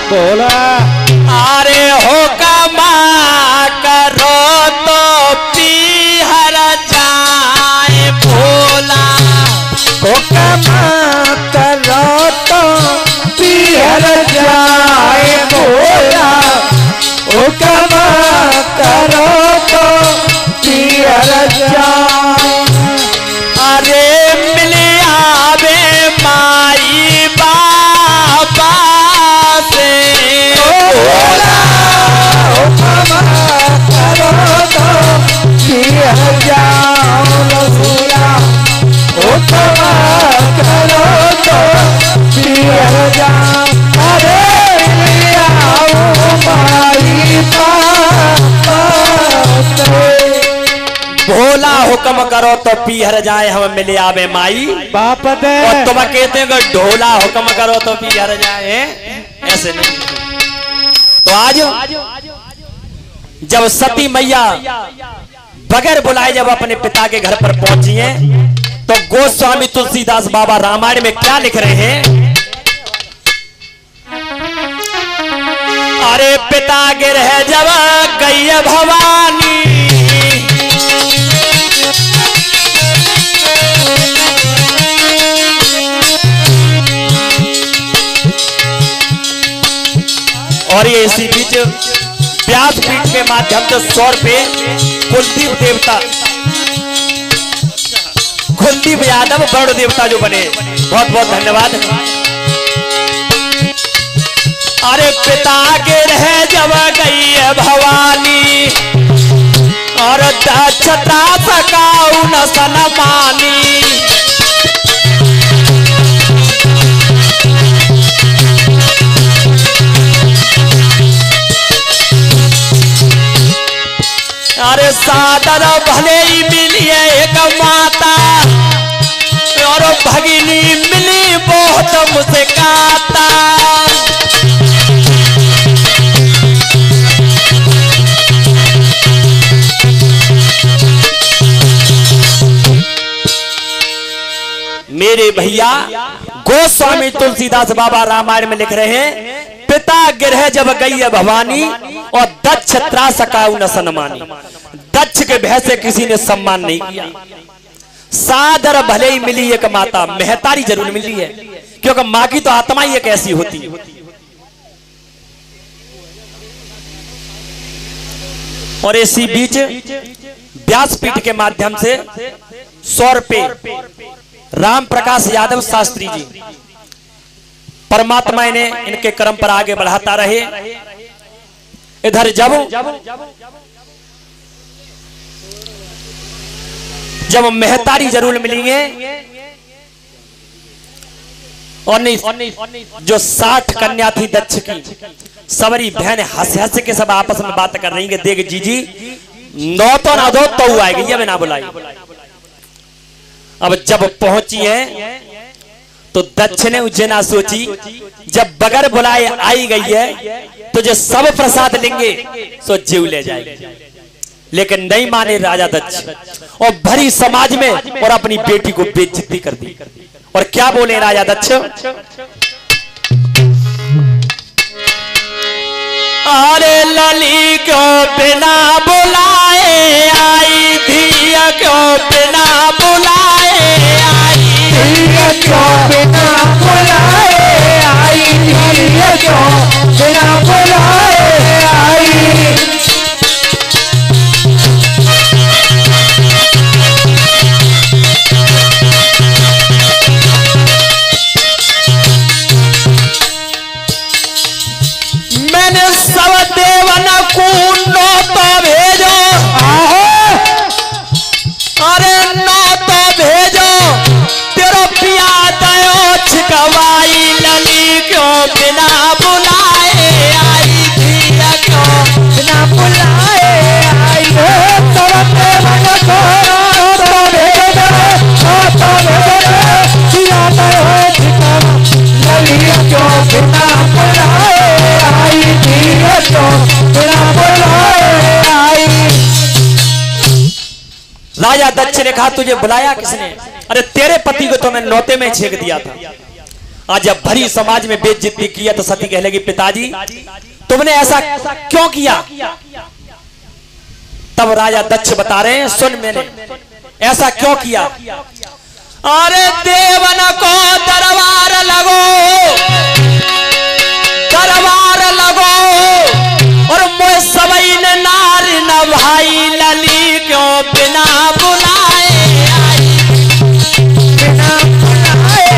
बोला अरे हो कमा करो तो पीहर जाए भोला, हो कमा करो तो पीहर जाए भोला, हो कमा करो तो पीहर जाए। अरे मिले आवे माई बाबा से भोला, हो कमा करो तो पीहर जाओ रसूला, हो कमा करो तो पीहर जाओ। अरे आओ माई बाबा से। भोला हुक्म करो तो पीहर जाए हम मिले आवे माई बाप दे। और तुम कहते हो ढोला हुक्म करो तो पीहर जाए, ऐसे नहीं। तो आज जब सती मैया बगैर बुलाए जब अपने पिता के घर पर पहुंची हैं, तो गोस्वामी तुलसीदास बाबा रामायण में क्या लिख रहे हैं? अरे पिता गिरह जब गई भवानी, और ये इसी बीच व्यासपीठ के माध्यम से 100 रुपए कुलदीप देवता, कुलदीप यादव वरुण देवता जो बने, बहुत बहुत धन्यवाद। अरे पिता के रह जब गई है भवानी, और दक्षता सकाऊ न सनमानी, अरे सादर भले ही मिली है एक माता, और भगिनी मिली बहुत मुस्काता। मेरे भैया गोस्वामी तुलसीदास बाबा रामायण में लिख रहे हैं, पिता गिरह जब गई है भवानी, और दक्ष त्रासकाऊ न सन्मानी। दक्ष के भय से किसी ने सम्मान नहीं किया। सादर भले ही मिली एक माता, महतारी जरूर मिली है, क्योंकि मां की तो आत्मा ही एक ऐसी होती है। और इसी बीच व्यासपीठ के माध्यम से 100 रुपए राम प्रकाश यादव शास्त्री जी, परमात्मा इन्हें इनके कर्म पर आगे बढ़ाता रहे। इधर जब महतारी जरूर मिलेंगे, और नहीं जो 60 कन्या थी दक्ष की, सबरी बहन हंस हंस के सब आपस में बात कर रही है, देख जीजी नौ तो ना दो तो आएगी, ये ना बुलाई। अब जब पहुंची है तो दक्ष ने उज्जैना सोची, जब बगैर बुलाए आई गई है तो जो सब प्रसाद लेंगे सो जीव ले जाएगी। लेकिन नहीं माने राजा दक्ष, और भरी समाज में और अपनी बेटी को बेइज्जती कर दी। और क्या बोले राजा दक्ष? अरे लली क्यों बिना बुलाए आई, धिया क्यों बिना बुलाए आई, धिया क्यों बिना बुलाए आई, धिया क्यों बिना बुलाए आई। मैंने सब देवन कुंडो तो भेजो, अरे नो तो भेजो, तेरो पिया दयो छिकवाई, लली क्यों बिना बुलाए आई, धिया क्यों बिना बुलाए आई। सब देवन को भेजो, तो भेजो, पिया दयो छिकवाई, लली क्यों बिना बुलाए आई, धिया क्यों बिना बुलाए आई। राजा दक्ष ने कहा तुझे बुलाया किसने? अरे तेरे पति को तो मैं नौते में छेक दिया था। आज जब भरी समाज में बेइज्जती किया तो सती कह लगी पिताजी तुमने ऐसा क्यों किया। तब राजा दक्ष बता रहे हैं सुन मैंने ऐसा क्यों किया। अरे देवन को दरबार लगो और मोह सबई ने नारी न भाई लली क्यों बिना बुलाए आई बिना बुलाए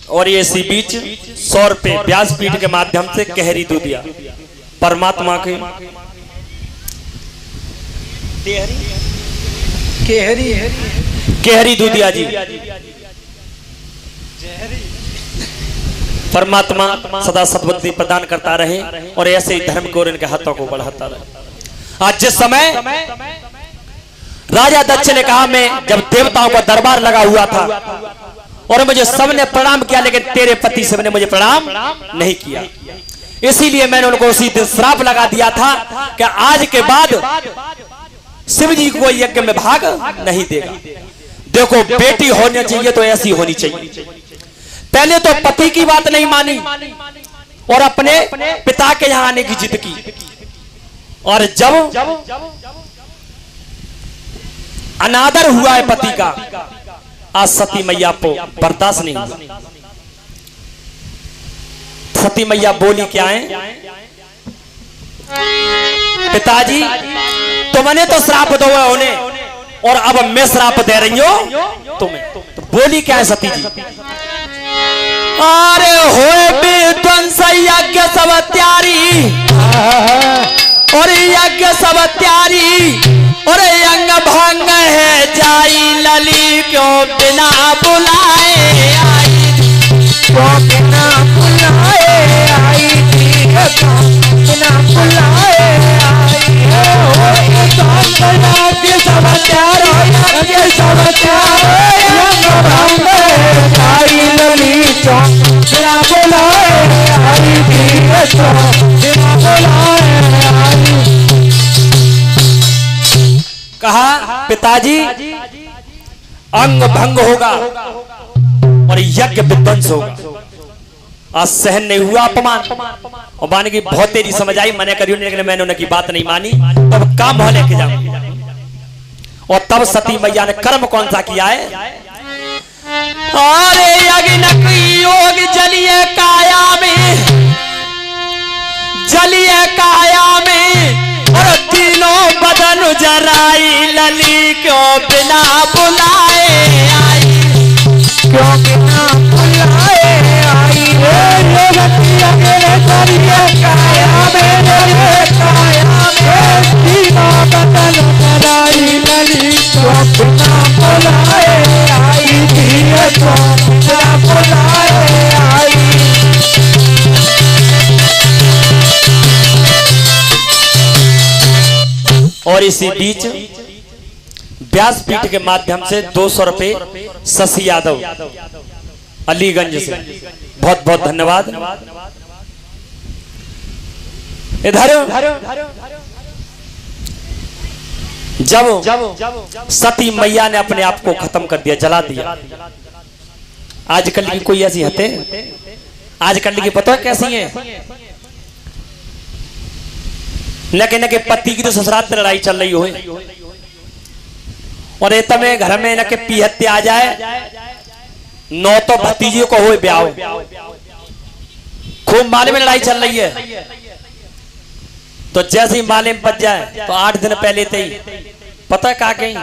और ये इसी बीच 100 रुपए व्यासपीठ के माध्यम से कहरी दूधिया परमात्मा के कहरी दूधिया जी परमात्मा सदा सद्बुद्धि प्रदान करता रहे और ऐसे ही धर्म को और इनके हाथों को बढ़ाता रहे। आज जिस समय राजा दक्ष ने कहा मैं जब देवताओं का दरबार लगा हुआ था और मुझे सबने प्रणाम किया लेकिन तेरे पति सबने मुझे प्रणाम नहीं किया, इसीलिए मैंने उनको उसी दिन श्राप लगा दिया था कि आज के बाद शिव जी को यज्ञ में भाग नहीं देगा। देखो बेटी होनी चाहिए तो ऐसी होनी चाहिए। पहले तो पति की बात नहीं मानी और अपने पिता के यहां आने की जिद की और जब अनादर हुआ है पति का आज सती मैया को बर्दाश्त नहीं हुआ। सती मैया बोली क्या है पिताजी तुमने तो श्राप दो उन्हें और अब मैं श्राप दे रही हूं तुम्हें। तो बोली क्या है सती जी अरे होए विध्वंस यज्ञ सब त्यारी और यज्ञ सब त्यारी और अंग भंग है जाई लली क्यों बिना बुलाए आई क्यों बिना बुलाए आई बिना बुलाए आई यज्ञ सब त्यारी यज्ञ सब त्यारी अंग भंग है जाई लली क्यों बिना बुलाए आई बिना बुलाए आई। कहा पिताजी अंग भंग होगा और यज्ञ विध्वंस होगा। आज सहन नहीं हुआ अपमान और माने की बहुत तेरी समझ आई मने करी लेकिन मैंने उनकी बात नहीं मानी तब काम हो लेके जाऊं। और तब सती मैया ने कर्म कौन सा किया है अरे यज्ञ योग जलिए काया में जलिए काया में और तीनों बदन जराई लली क्यों बिना बुलाए आई क्यों बिना बुलाए आई काया में तीनों बदन जराई लली क्यों बिना बुलाए आई क्यों बिना बुलाए आई। और इसी बीच व्यासपीठ के माध्यम से 200 रुपए शशि यादव अलीगंज से बहुत बहुत धन्यवाद। इधर जब सती मैया ने अपने आप को खत्म कर दिया जला दिया। आजकल की कोई ऐसी हते आजकल की पता है कैसी है न के पति की तो ससुराल में लड़ाई चल रही हो और इतना में घर में न के पीहत्ते आ जाए नौ तो भतीजियों को हो ब्याह खूब माले में लड़ाई चल रही है तो जैसे ही माले में बच जाए तो 8 दिन पहले ही पता है कहा कहीं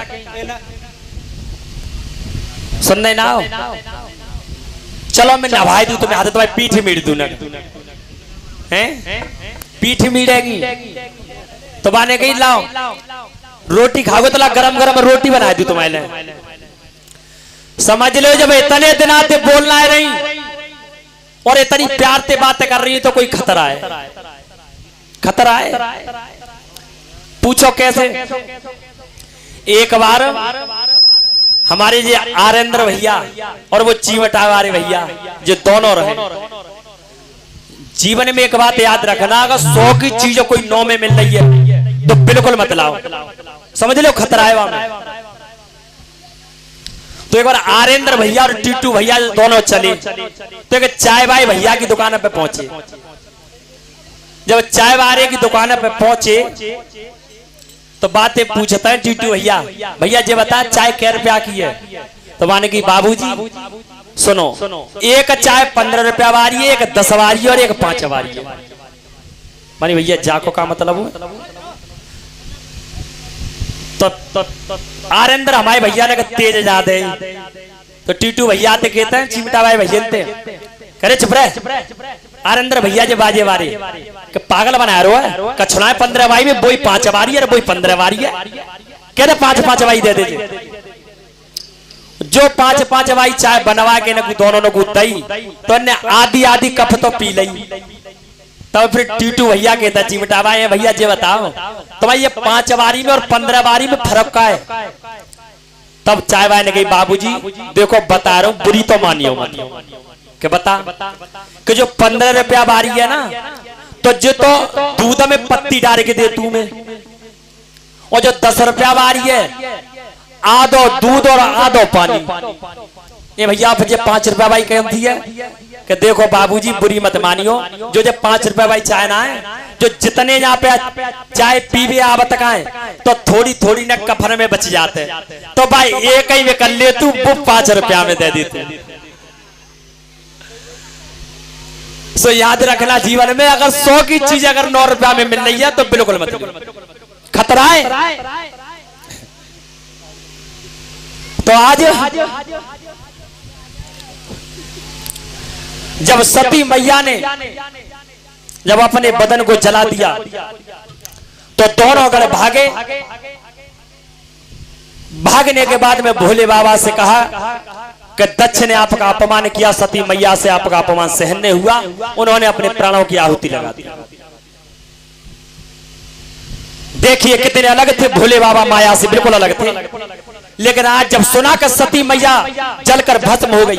सुनने ना हो चलो मैं नभाई दूं तुम्हें हाथ तुम्हारी पीठ मीड़ दूं ना हैं पीठ मीड़ेगी तो बाने कहीं लाओ रोटी खाओगे तो ला गरम गरम रोटी बना दी तुम्हारे समझ लो। जब इतने दिन आते बोलना है नहीं और इतनी प्यार से बातें कर रही है तो कोई खतरा है खतरा है। पूछो कैसे एक बार हमारे जो आरेंद्र भैया और वो चीवटा वाले भैया जो दोनों रहे, जीवन में एक बात याद रखना, अगर 100 की चीज कोई 9 में मिल रही है तो बिल्कुल मत लाओ, समझ लो खतरा है वहां। तो एक बार आरेंद्र भैया और टीटू भैया दोनों चले तो एक चाय भाई भैया की दुकान पे पहुंचे। जब चाय वाले की दुकान पे पहुंचे तो बातें पूछता है टीटू भैया, भैया जी बता चाय कै रुपया की है? तो माने की बाबूजी सुनो, एक चाय 15 रुपया वाली है, एक 10 वाली है और एक 5 वाली है। मानी भैया जाको का मतलब हुआ? तो आरेंद्र हमारे भैया ने तेज ज्यादा तो टीटू भैया ते कहते हैं चिमटा भाई भैया ते करे चुप रहे। आरेंद्र भैया जे बाजे वारे के पागल बना रहा है, कछुना 15 वाई में बोई 5 वारी है, बोई 15 वारी है, कहते 5 वाई दे दे। जो 5 वाई चाय बनवा के न दोनों ने दई तो ने आधी कप तो पी लई। तब फिर टीटू भैया कहता चिमटा भाई भैया जी बताओ तो भाई ये 5 वारी में और 15 वारी में फर्क का है? तब चाय भाई ने कही बाबूजी देखो बता रहा हूं, बुरी तो मानियो मत के बता कि जो 15 रुपया वारी है ना तो जो तो दूध में पत्ती डाल के दे तू में, और जो 10 रुपया वारी है आधो दूध और आधो पानी। ये भैया फिर 5 रुपया भाई कहती है कि देखो बाबूजी बुरी मत मानियो, जो 5 रुपया भाई चाय ना है, जो जितने यहाँ पे चाय पीवे आवत का है तो थोड़ी थोड़ी न कफन में बच जाते, तो भाई एक ही में कर ले तू, वो 5 रुपया में दे दी तू। सो याद रखना जीवन में अगर 100 की चीज अगर 9 रुपया में मिल रही है तो बिल्कुल मत, खतरा है। तो आज जब सती मैया ने जब अपने बदन को जला दिया तो दोनों अगर भागे। भागने के बाद में भोले बाबा से कहा कि दक्ष ने आपका अपमान किया, सती मैया से आपका अपमान सहन नहीं हुआ, उन्होंने अपने प्राणों की आहुति लगा दी। देखिए कितने अलग थे भोले बाबा, माया से बिल्कुल अलग थे। लेकिन आज जब सुना कि सती मैया जलकर भस्म हो गई,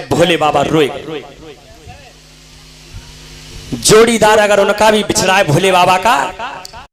भोले बाबा रोए। जोड़ीदार अगर उनका भी बिछड़ा है भोले बाबा का